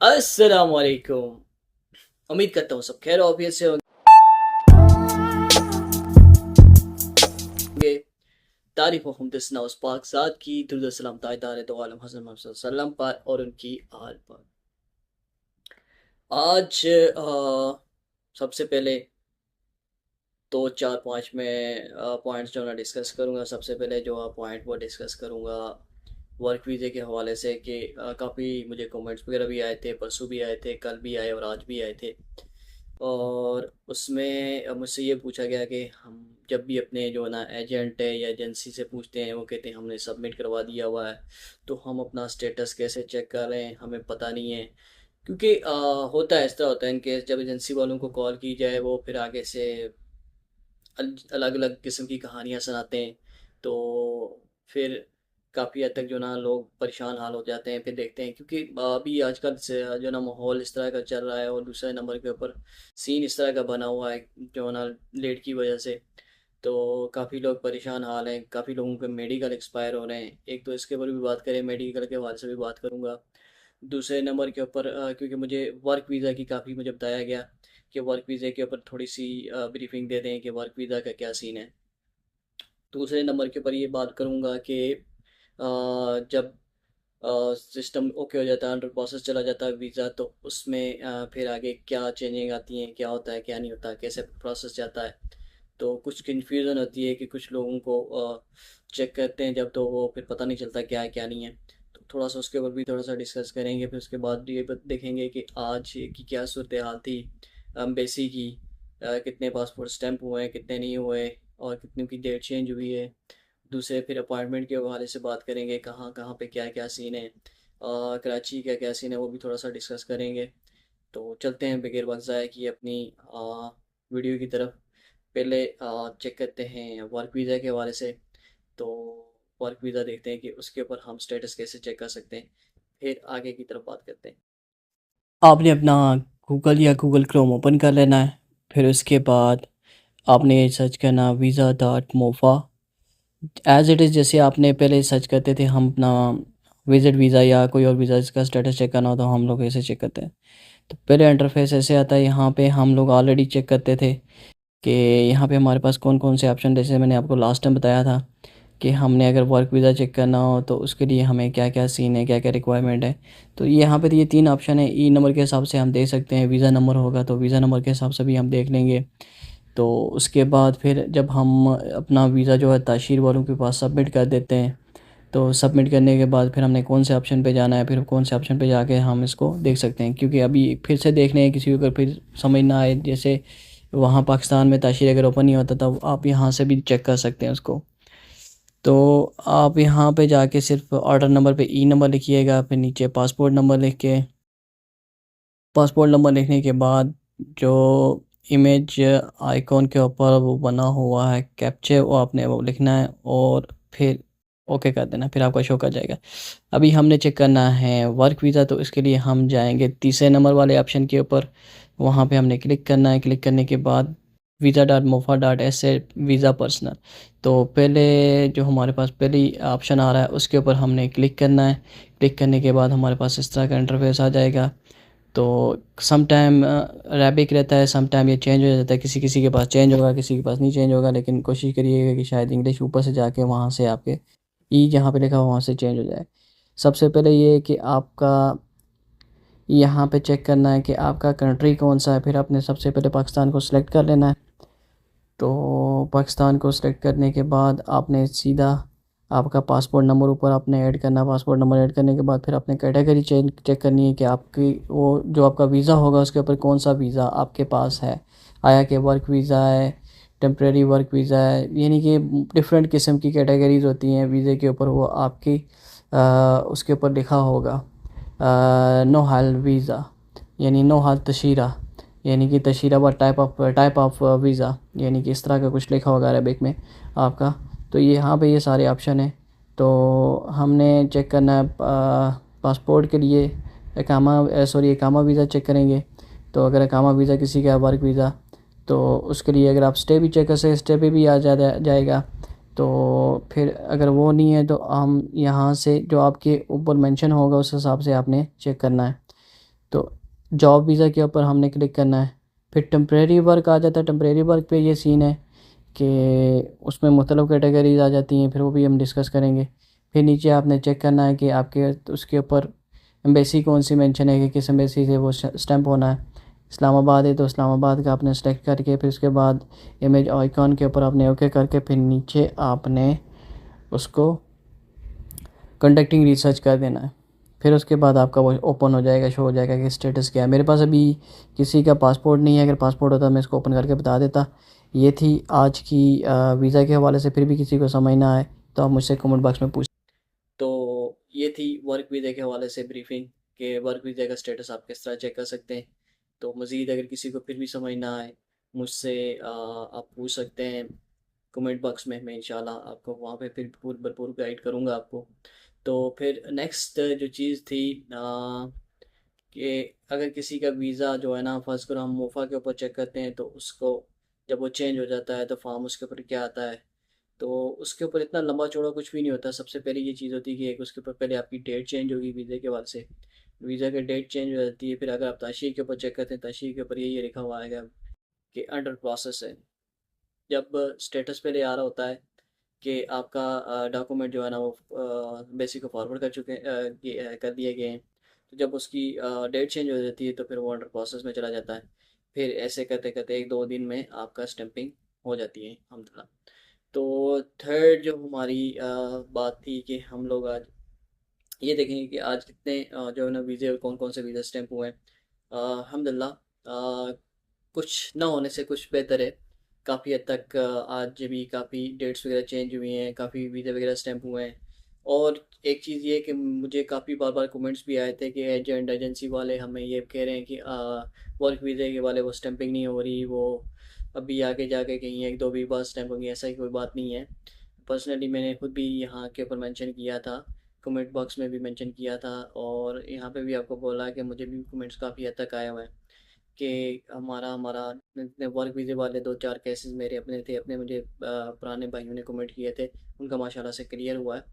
अस्सलाम वालेकुम। उम्मीद करता हूँ सब खैर ऑफियत से होंगे। तारीफ हमदसना उस पाक ज़ात की दुरूद सलाम तायदार दो आलम हज़रत मोहम्मद सल्लल्लाहु अलैहि वसल्लम पर और उनकी आल पर। आज सबसे पहले दो चार पाँच में पॉइंट्स जो मैं डिस्कस करूँगा। सबसे पहले जो पॉइंट वो डिस्कस करूँगा वर्क वीज़े के हवाले से कि काफ़ी मुझे कमेंट्स वगैरह भी आए थे, परसों भी आए थे, कल भी आए और आज भी आए थे। और उसमें मुझसे ये पूछा गया कि हम जब भी अपने जो है ना एजेंट है या एजेंसी से पूछते हैं, वो कहते हैं हमने सबमिट करवा दिया हुआ है, तो हम अपना स्टेटस कैसे चेक कर रहे हैं हमें पता नहीं है। क्योंकि होता है, इस तरह होता है इनकेस जब एजेंसी वालों को कॉल की जाए वो फिर आगे से अलग अलग किस्म की कहानियाँ सुनाते हैं। तो फिर काफ़ी हद तक जो ना लोग परेशान हाल हो जाते हैं। फिर देखते हैं क्योंकि अभी आजकल से जो ना माहौल इस तरह का चल रहा है और दूसरे नंबर के ऊपर सीन इस तरह का बना हुआ है जो ना लेट की वजह से। तो काफ़ी लोग परेशान हाल हैं, काफ़ी लोगों के मेडिकल एक्सपायर हो रहे हैं। एक तो इसके ऊपर भी बात करें, मेडिकल के हवाले से भी बात करूँगा। दूसरे नंबर के ऊपर क्योंकि मुझे वर्क वीज़ा की काफ़ी मुझे बताया गया कि वर्क वीज़े के ऊपर थोड़ी सी ब्रीफिंग दे दें कि वर्क वीज़ा का क्या सीन है। दूसरे नंबर के ऊपर ये बात करूँगा कि जब सिस्टम ओके हो जाता है, अंडर प्रोसेस चला जाता है वीज़ा, तो उसमें फिर आगे क्या चेंजिंग आती हैं, क्या होता है क्या नहीं होता, कैसे प्रोसेस जाता है। तो कुछ कन्फ्यूज़न होती है कि कुछ लोगों को चेक करते हैं जब, तो वो फिर पता नहीं चलता क्या है क्या नहीं है। तो थोड़ा सा उसके ऊपर भी थोड़ा सा डिस्कस करेंगे। फिर उसके बाद ये देखेंगे कि आज की क्या सूरत हाल थी एम्बेसी की, कितने पासपोर्ट स्टैंप हुए हैं, कितने नहीं हुए, और कितनी की डेट चेंज हुई है। दूसरे फिर अपॉइंटमेंट के हवाले से बात करेंगे, कहाँ कहाँ पे क्या क्या सीन है, कराची का क्या सीन है वो भी थोड़ा सा डिस्कस करेंगे। तो चलते हैं बगैर वक्त ज़ाया किए अपनी वीडियो की तरफ। पहले चेक करते हैं वर्क वीज़ा के हवाले से। तो वर्क वीज़ा देखते हैं कि उसके ऊपर हम स्टेटस कैसे चेक कर सकते हैं, फिर आगे की तरफ बात करते हैं। आपने अपना गूगल या गूगल क्रोम ओपन कर लेना है। फिर उसके बाद आपने सर्च करना visa dot MOFA as it is. जैसे आपने पहले सर्च करते थे हम अपना विजिट वीज़ा या कोई और वीज़ा इसका स्टेटस चेक करना हो तो हम लोग ऐसे चेक करते हैं। तो पहले इंटरफेस ऐसे आता है। यहाँ पे हम लोग ऑलरेडी चेक करते थे कि यहाँ पे हमारे पास कौन कौन से ऑप्शन, जैसे मैंने आपको लास्ट टाइम बताया था कि हमने अगर वर्क वीज़ा चेक करना हो तो उसके लिए हमें क्या क्या सीन है, क्या क्या रिक्वायरमेंट है। तो ये यहाँ पे तो ये 3 ऑप्शन है। ई नंबर के हिसाब से हम देख सकते हैं, वीज़ा नंबर होगा तो वीज़ा नंबर के हिसाब से भी हम देख लेंगे। तो उसके बाद फिर जब हम अपना वीज़ा जो है ताशीर वालों के पास सबमिट कर देते हैं, तो सबमिट करने के बाद फिर हमने कौन से ऑप्शन पे जाना है, फिर कौन से ऑप्शन पे जाके हम इसको देख सकते हैं। क्योंकि अभी फिर से देखने हैं किसी को अगर फिर समझ ना आए, जैसे वहाँ पाकिस्तान में ताशीर अगर ओपन नहीं होता तब आप यहाँ से भी चेक कर सकते हैं उसको। तो आप यहाँ पे जाके सिर्फ ऑर्डर नंबर पे ई नंबर लिखिएगा, फिर नीचे पासपोर्ट नंबर लिख के, पासपोर्ट नंबर लिखने के बाद जो इमेज आइकॉन के ऊपर वो बना हुआ है कैप्चे, वो आपने वो लिखना है और फिर ओके कर देना, फिर आपका शो कर जाएगा। अभी हमने चेक करना है वर्क वीज़ा, तो इसके लिए हम जाएंगे तीसरे नंबर वाले ऑप्शन के ऊपर। वहाँ पे हमने क्लिक करना है। क्लिक करने के बाद visa dot MOFA dot S A visa personal. तो पहले जो हमारे पास पहली ऑप्शन आ रहा है उसके ऊपर हमने क्लिक करना है। क्लिक करने के बाद हमारे पास इस तरह का इंटरफेस आ जाएगा। तो सम टाइम अरेबिक रहता है, सम टाइम ये चेंज हो जाता है, किसी किसी के पास चेंज होगा, किसी के पास नहीं चेंज होगा। लेकिन कोशिश करिएगा कि शायद इंग्लिश ऊपर से जाके वहाँ से आपके ई जहाँ पे लिखा हुआ वहाँ से चेंज हो जाए। सबसे पहले ये है कि आपका यहाँ पे चेक करना है कि आपका कंट्री कौन सा है। फिर आपने सबसे पहले पाकिस्तान को सिलेक्ट कर लेना है। तो पाकिस्तान को सिलेक्ट करने के बाद आपने सीधा आपका पासपोर्ट नंबर ऊपर आपने ऐड करना है। पासपोर्ट नंबर ऐड करने के बाद फिर आपने कैटेगरी चेक करनी है कि आपकी वो जो आपका वीज़ा होगा उसके ऊपर कौन सा वीज़ा आपके पास है। आया कि वर्क वीज़ा है, टेम्प्रेरी वर्क वीज़ा है, यानी कि डिफरेंट किस्म की कैटेगरीज होती हैं वीज़े के ऊपर। वो आपकी उसके ऊपर लिखा होगा नो हाल वीज़ा, यानी नो हाल तशीरा, यानी कि तशीरा व टाइप ऑफ वीज़ा, यानी कि इस तरह का कुछ लिखा होगा अरबिक में आपका। तो ये यहाँ पे ये सारे ऑप्शन हैं। तो हमने चेक करना है पासपोर्ट के लिए एकामा वीज़ा चेक करेंगे। तो अगर एकामा वीज़ा किसी का है, वर्क वीज़ा, तो उसके लिए अगर आप स्टे भी चेक कर सकते, स्टे पे भी आ जाएगा। तो फिर अगर वो नहीं है तो हम यहाँ से जो आपके ऊपर मेंशन होगा उस हिसाब से आपने चेक करना है। तो जॉब वीज़ा के ऊपर हमने क्लिक करना है। फिर टेम्परेरी वर्क आ जाता है। टेम्परेरी वर्क पे ये सीन है कि उसमें मुख्तलिफ़ कैटेगरीज आ जाती हैं, फिर वो भी हम डिस्कस करेंगे। फिर नीचे आपने चेक करना है कि आपके उसके ऊपर एम्बेसी कौन सी मेंशन है कि किस एम्बेसी से वो स्टैंप होना है। इस्लामाबाद है तो इस्लामाबाद का आपने सेलेक्ट करके फिर उसके बाद इमेज आइकॉन के ऊपर आपने ओके करके फिर नीचे आपने उसको कंडक्टिंग रिसर्च कर देना है। फिर उसके बाद आपका वो ओपन हो जाएगा, शो हो जाएगा कि स्टेटस क्या है। मेरे पास अभी किसी का पासपोर्ट नहीं है, अगर पासपोर्ट होता मैं इसको ओपन करके बता देता। ये थी आज की वीज़ा के हवाले से। फिर भी किसी को समझ ना आए तो आप मुझसे कमेंट बॉक्स में पूछ। तो ये थी वर्क वीज़ा के हवाले से ब्रीफिंग कि वर्क वीज़ा का स्टेटस आप किस तरह चेक कर सकते हैं। तो मज़ीद अगर किसी को फिर भी समझ ना आए मुझसे आप पूछ सकते हैं कमेंट बॉक्स में। मैं इंशाल्लाह आपको वहाँ पे फिर भरपूर गाइड करूँगा आपको। तो फिर नेक्स्ट जो चीज़ थी कि अगर किसी का वीज़ा जो है ना, फर्स्ट करो हम मोफा के ऊपर चेक करते हैं तो उसको जब वो चेंज हो जाता है तो फॉर्म उसके ऊपर क्या आता है। तो उसके ऊपर इतना लंबा चौड़ा कुछ भी नहीं होता। सबसे पहले ये चीज़ होती है कि एक उसके ऊपर पहले आपकी डेट चेंज होगी वीज़े के बाद से। वीज़ा की डेट चेंज हो जाती है। फिर अगर आप ताशीर के ऊपर चेक करते हैं, ताशीर के ऊपर ये लिखा हुआ आएगा कि अंडर प्रोसेस है। जब स्टेटस पहले आ रहा होता है कि आपका डॉक्यूमेंट जो है ना वो बेसिक को फॉरवर्ड कर चुके कर दिए गए हैं। तो जब उसकी डेट चेंज हो जाती है तो फिर वो अंडर प्रोसेस में चला जाता है। फिर ऐसे करते करते एक दो दिन में आपका स्टैंपिंग हो जाती है अल्हम्दुलिल्लाह। तो थर्ड जो हमारी बात थी कि हम लोग आज ये देखेंगे कि आज कितने जो है ना वीज़े, कौन कौन से वीज़ा स्टैंप हुए हैं। अल्हम्दुलिल्लाह कुछ ना होने से कुछ बेहतर है। काफ़ी हद तक आज भी काफ़ी डेट्स वगैरह चेंज हुई हैं, काफ़ी वीज़ा वगैरह स्टैंप हुए हैं। और एक चीज़ ये कि मुझे काफ़ी बार बार कमेंट्स भी आए थे कि एजेंट एजेंसी वाले हमें ये कह रहे हैं कि वर्क वीज़े के वाले वो स्टैंपिंग नहीं हो रही, वो अभी आगे जाके कहीं एक दो वीक बाद स्टैंप होंगी। ऐसा ही कोई बात नहीं है। पर्सनली मैंने खुद भी यहाँ के ऊपर मेंशन किया था, कमेंट बॉक्स में भी मेंशन किया था, और यहाँ पे भी आपको बोला कि मुझे भी कमेंट्स काफ़ी हद तक आए हुए हैं कि हमारा हमारा इतने वर्क वीज़े वाले दो चार केसेस मेरे अपने थे, अपने मुझे पुराने भाइयों ने कमेंट किए थे, उनका माशाल्लाह से क्लियर हुआ है।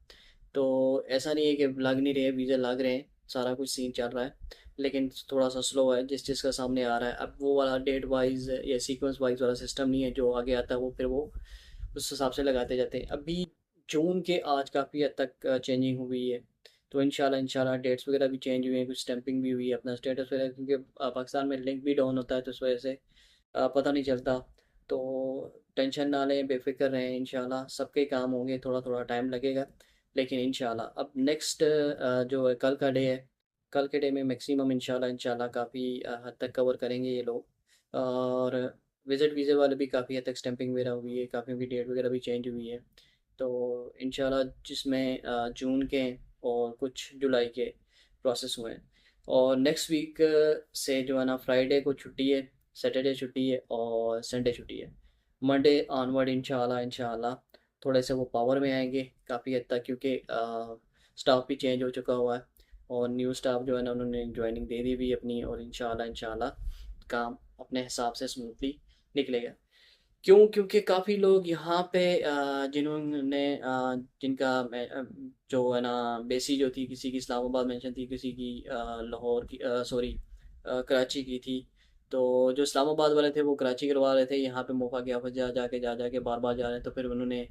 तो ऐसा नहीं है कि लग नहीं रहे, वीज़े लग रहे हैं, सारा कुछ सीन चल रहा है, लेकिन थोड़ा सा स्लो है जिस चीज़ का सामने आ रहा है। अब वो वाला डेट वाइज या सीक्वेंस वाइज वाला सिस्टम नहीं है जो आगे आता है, वो फिर वो उस हिसाब से लगाते जाते हैं। अभी जून के आज काफ़ी हद तक चेंजिंग हुई है। तो इंशाल्लाह इंशाल्लाह डेट्स वगैरह भी चेंज हुई हैं, कुछ स्टैंपिंग भी हुई है, अपना स्टेटस वगैरह, क्योंकि पाकिस्तान में लिंक भी डाउन होता है तो इस वजह से पता नहीं चलता। तो टेंशन ना लें, बेफिक्र रहें, इंशाल्लाह सबके काम होंगे, थोड़ा थोड़ा टाइम लगेगा लेकिन इंशाल्लाह। अब नेक्स्ट जो है कल का डे है, कल के डे में मैक्सिमम इंशाल्लाह इंशाल्लाह काफ़ी हद तक कवर करेंगे ये लोग। और विज़िट वीज़े वाले भी काफ़ी हद तक स्टैंपिंग वगैरह हुई है, काफ़ी उनकी डेट वगैरह भी चेंज हुई है। तो इंशाल्लाह जिसमें जून के और कुछ जुलाई के प्रोसेस हुए हैं। और नेक्स्ट वीक से जो है ना फ्राइडे को छुट्टी है, सैटरडे छुट्टी है और संडे छुट्टी है। मंडे ऑनवर्ड इंशाल्लाह इंशाल्लाह थोड़े से वो पावर में आएंगे काफ़ी हद तक, क्योंकि स्टाफ भी चेंज हो चुका हुआ है और न्यू स्टाफ जो है ना उन्होंने ज्वाइनिंग दे दी भी अपनी, और इंशाल्लाह इंशाल्लाह काम अपने हिसाब से स्मूथली निकलेगा। क्यों? क्योंकि काफ़ी लोग यहाँ पे जिन्होंने जिनका जो है ना बेसी जो थी, किसी की इस्लामाबाद मेंशन थी, किसी की लाहौर की, सॉरी कराची की थी। तो जो इस्लामाबाद वाले थे वो कराची करवा रहे थे, यहाँ पे मोफा के ऑफिस जा जाके बार बार जा रहे हैं। तो फिर उन्होंने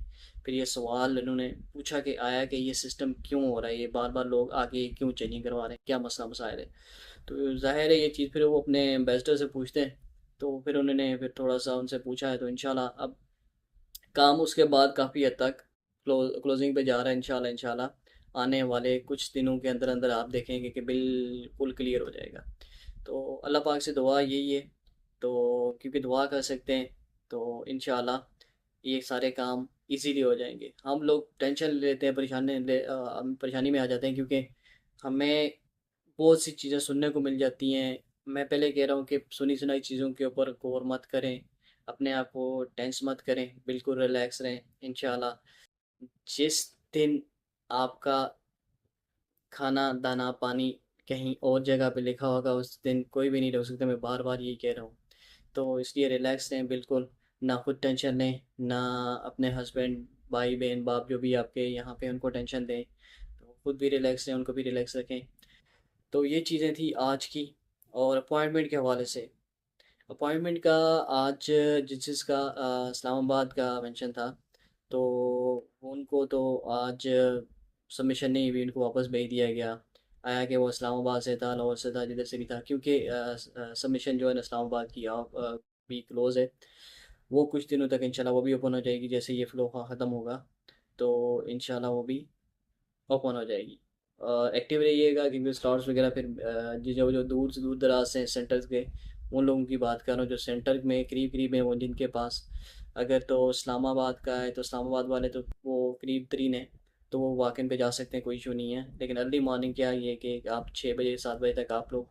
फिर ये सवाल उन्होंने पूछा कि आया कि ये सिस्टम क्यों हो रहा है, ये बार बार लोग आगे क्यों चेंजिंग करवा रहे हैं, क्या मसला मसाइल है। तो ज़ाहिर है ये चीज़ फिर वो अपने एम्बेसडर से पूछते हैं। तो फिर उन्होंने फिर थोड़ा सा उनसे पूछा है, तो इंशाल्लाह अब काम उसके बाद काफ़ी हद तक क्लोजिंग पे जा रहा है। इंशाल्लाह इंशाल्लाह आने वाले कुछ दिनों के अंदर अंदर आप देखेंगे कि बिल्कुल क्लियर हो जाएगा। तो अल्लाह पाक से दुआ यही है, तो क्योंकि दुआ कर सकते हैं तो इंशाल्लाह ये सारे काम इजीली हो जाएंगे। हम लोग टेंशन लेते हैं, हम परेशानी में आ जाते हैं, क्योंकि हमें बहुत सी चीज़ें सुनने को मिल जाती हैं। मैं पहले कह रहा हूँ कि सुनी सुनाई चीज़ों के ऊपर गौर मत करें, अपने आप को टेंस मत करें, बिल्कुल रिलैक्स रहें। इंशाल्लाह जिस दिन आपका खाना दाना पानी कहीं और जगह पे लिखा होगा उस दिन कोई भी नहीं रोक सकता। मैं बार बार यही कह रहा हूँ। तो इसलिए रिलैक्स रहें बिल्कुल, ना खुद टेंशन लें, ना अपने हस्बैंड भाई बहन बाप जो भी आपके यहाँ पे उनको टेंशन दें। तो खुद भी रिलैक्स रहें, उनको भी रिलैक्स रखें। तो ये चीज़ें थी आज की। और अपॉइंटमेंट के हवाले से, अपॉइंटमेंट का आज जिस चीज़ का इस्लामाबाद का मेंशन था, तो उनको तो आज सबमिशन नहीं हुई, उनको वापस भेज दिया गया। आया कि वो इस्लामाबाद से था, लाहौर से था, जिधर से भी था, क्योंकि सबमिशन जो है ना इस्लामाबाद की भी क्लोज़ है। वो कुछ दिनों तक इंशाल्लाह वो भी ओपन हो जाएगी, जैसे ये फ़्लो ख़त्म होगा तो इंशाल्लाह वो भी ओपन हो जाएगी। एक्टिव रहिएगा, क्योंकि स्लॉट्स वगैरह फिर जो जो दूर से दूर दराज से सेंटर्स के, उन लोगों की बात कर रहा हूँ जो सेंटर में करीब करीब है, वो जिनके पास अगर तो इस्लामाबाद का है तो इस्लामाबाद वाले तो वो करीब तरीन है, तो वो वॉक इन पे जा सकते हैं, कोई इशू नहीं है। लेकिन अर्ली मॉर्निंग क्या ये कि आप 6 बजे 7 बजे तक आप लोग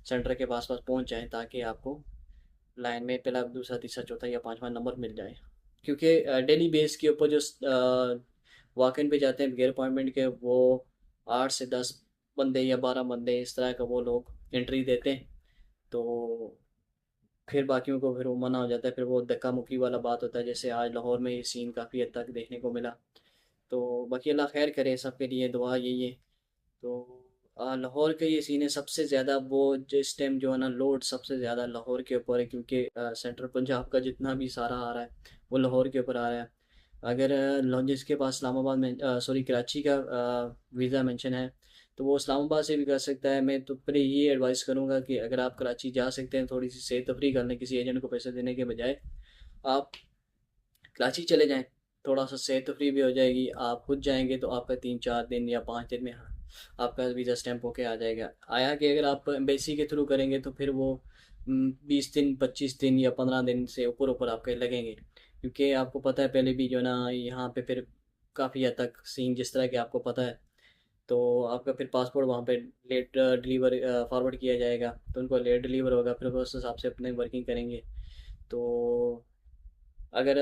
सेंटर के पास पास पहुँच जाएँ, ताकि आपको लाइन में पहला दूसरा तीसरा चौथा या पांचवा नंबर मिल जाए। क्योंकि डेली बेस के ऊपर जो वॉक इन पे जाते हैं बगैर अपॉइंटमेंट के, वो 8 से 10 बंदे या 12 बंदे इस तरह का वो लोग एंट्री देते हैं। तो फिर बाकियों को फिर वो मना हो जाता है, फिर वो धक्का मुक्की वाला बात होता है, जैसे आज लाहौर में ये सीन काफ़ी हद तक देखने को मिला। तो बाकी अल्लाह खैर करे, सबके लिए दुआ यही है। तो लाहौर का ये सीन है सबसे ज़्यादा, वो जिस टाइम जो है ना लोड सबसे ज़्यादा लाहौर के ऊपर है, क्योंकि सेंट्रल पंजाब का जितना भी सारा आ रहा है वो लाहौर के ऊपर आ रहा है। अगर जिसके पास इस्लामाबाद में सॉरी कराची का वीज़ा मेंशन है, तो वो इस्लामाबाद से भी कर सकता है। मैं तो फिर ये एडवाइस करूँगा कि अगर आप कराची जा सकते हैं, थोड़ी सी सैर तफरी कर लें, किसी एजेंट को पैसे देने के बजाय आप कराची चले जाएं, थोड़ा सा सैर तफरी भी हो जाएगी। आप खुद जाएंगे तो आपका 3 4 दिन या 5 दिन में आपका वीज़ा स्टैंप होके आ जाएगा। आया कि अगर आप एम्बेसी के थ्रू करेंगे तो फिर वो 20 दिन 25 दिन या 15 दिन से ऊपर ऊपर आपके लगेंगे, क्योंकि आपको पता है पहले भी जो है ना यहाँ पे फिर काफ़ी हद तक सीन जिस तरह के आपको पता है। तो आपका फिर पासपोर्ट वहाँ पे लेट डिलीवर फॉरवर्ड किया जाएगा, तो उनको लेट डिलीवर होगा, फिर वो उस हिसाब से अपने वर्किंग करेंगे। तो अगर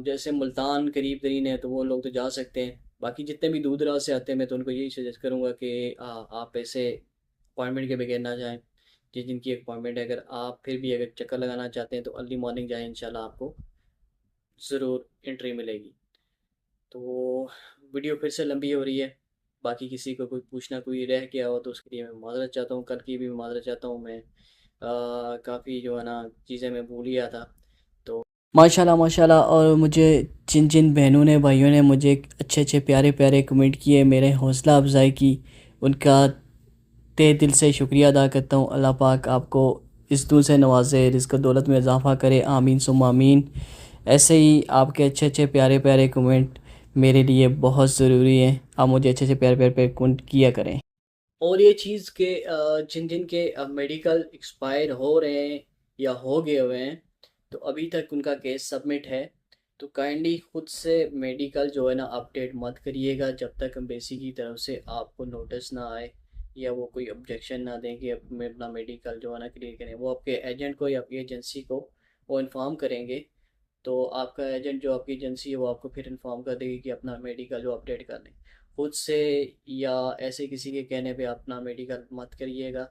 जैसे मुल्तान करीब तरीन है तो वो लोग तो जा सकते हैं। बाकी जितने भी दूर दराज से आते हैं, मैं तो उनको यही सजेस्ट करूँगा कि आप ऐसे अपॉइंटमेंट के बगैर ना जाएं। जिनकी अपॉइंटमेंट है, अगर आप फिर भी अगर चक्कर लगाना चाहते हैं तो अर्ली मॉर्निंग जाएं, इंशाल्लाह आपको ज़रूर एंट्री मिलेगी। तो वीडियो फिर से लंबी हो रही है, बाकी किसी को कोई पूछना कोई रह गया हो तो उसके लिए मैं माज़रत चाहता हूँ, कल की भी माज़रत चाहता हूँ। मैं काफ़ी जो है ना चीज़ें मैं भूल गया था। तो माशाल्लाह माशाल्लाह, और मुझे जिन जिन बहनों ने भाइयों ने मुझे अच्छे अच्छे प्यारे प्यारे कमेंट किए, मेरे हौसला अफजाई की, उनका तहे दिल से शुक्रिया अदा करता हूँ। अल्लाह पाक आपको इस दूर से नवाजे, रिज़्क़ दौलत में इजाफ़ा करे, आमीन सुम्मा आमीन। ऐसे ही आपके अच्छे अच्छे प्यारे प्यारे कमेंट मेरे लिए बहुत ज़रूरी हैं, आप मुझे अच्छे से प्यारे प्यारे प्यारे कमेंट किया करें। और ये चीज़ के जिन जिन के मेडिकल एक्सपायर हो रहे हैं या हो गए हुए हैं, तो अभी तक उनका केस सबमिट है, तो काइंडली खुद से मेडिकल जो है ना अपडेट मत करिएगा जब तक एम्बेसी की तरफ से आपको नोटिस ना आए या वो कोई ऑब्जेक्शन ना दें कि अब मैं अपना मेडिकल जो है ना क्लियर करें। वो आपके एजेंट को या आपकी एजेंसी को वो इन्फॉर्म करेंगे, तो आपका एजेंट जो आपकी एजेंसी है वो आपको फिर इन्फॉर्म कर देगी कि अपना मेडिकल जो अपडेट कर लें। खुद से या ऐसे किसी के कहने पे अपना मेडिकल मत करिएगा।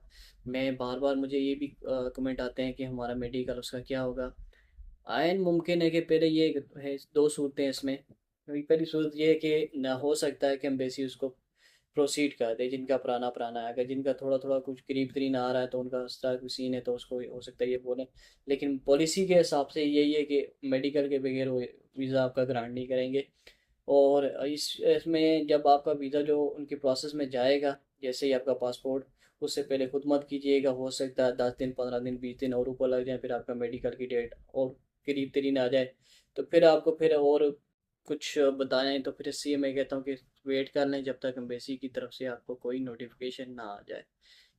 मैं बार बार मुझे ये भी कमेंट आते हैं कि हमारा मेडिकल उसका क्या होगा। आयन मुमकिन है कि पहले ये है, दो सूरतें इसमें। पहली सूरत ये है कि ना हो सकता है कि एम्बेसी उसको प्रोसीड कर दे, जिनका पुराना पुराना है। अगर जिनका थोड़ा थोड़ा कुछ करीब करीब आ रहा है तो उनका उस तरह कोई सीन है तो उसको हो सकता है ये बोलें। लेकिन पॉलिसी के हिसाब से यही है कि मेडिकल के बगैर वो वीज़ा आपका ग्रांट नहीं करेंगे। और इस इसमें जब आपका वीज़ा जो उनकी प्रोसेस में जाएगा, जैसे ही आपका पासपोर्ट, उससे पहले खुद मत कीजिएगा। हो सकता है 10 दिन 15 दिन 20 दिन और ऊपर लग जाए, फिर आपका मेडिकल की डेट और करीब तरीन आ जाए, तो फिर आपको फिर और कुछ बताएं। तो फिर इसलिए मैं कहता हूँ कि वेट कर लें जब तक एम्बेसी की तरफ से आपको कोई नोटिफिकेशन ना आ जाए।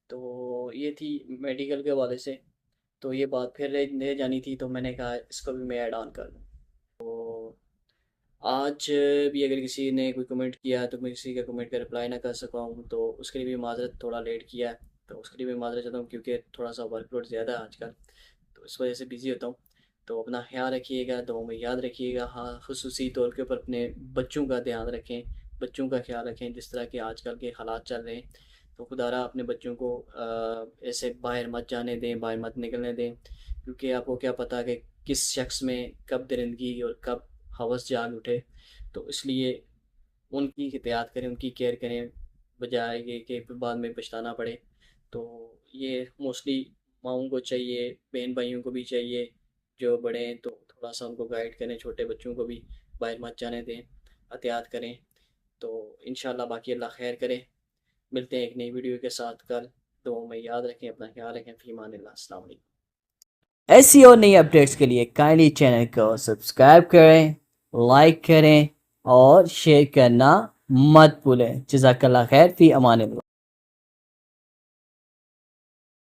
तो ये थी मेडिकल के हवाले से। तो ये बात फिर रह जानी थी, तो मैंने कहा इसको भी मैं ऐड ऑन कर लूँ। तो आज भी अगर किसी ने कोई कमेंट किया है तो मैं किसी का कमेंट का रिप्लाई ना कर सका हूँ, तो उसके लिए भी माजरत, थोड़ा लेट किया है तो उसके लिए भी माजरत चाहता हूँ, क्योंकि थोड़ा सा वर्कलोड ज़्यादा है आजकल, तो इस वजह से बिज़ी होता हूँ। तो अपना ख्याल रखिएगा, दुआ में याद रखिएगा। हाँ, खुसूसी तौर के ऊपर अपने बच्चों का ध्यान रखें, बच्चों का ख्याल रखें। जिस तरह के आजकल के हालात चल रहे हैं, तो खुदारा अपने बच्चों को ऐसे बाहर मत जाने दें, बाहर मत निकलने दें, क्योंकि आपको क्या पता कि किस शख्स में कब दरिंदगी और कब हवस जाग उठे। तो इसलिए उनकी एहतियात करें, उनकी केयर करें, बजाय ये कि फिर बाद में पछताना पड़े। तो ये मोस्टली माँओं को चाहिए, बहन भाइयों को भी चाहिए, जो बड़े हैं तो थोड़ा सा उनको गाइड करें, छोटे बच्चों को भी बाहर मत जाने दें, एहतियात करें। तो इंशाल्लाह बाकी अल्लाह खैर करे। मिलते हैं एक नई वीडियो के साथ कल। दुआओं में याद रखें, अपना ख्याल रखें। फ़ी अमानिल्लाह। अस्सलाम वालेकुम। ऐसी और नई अपडेट्स के लिए काइंडली चैनल को सब्सक्राइब करें, लाइक करें और शेयर करना मत भूलें। जज़ाकल्लाह खैर। फ़ी अमानिल्लाह।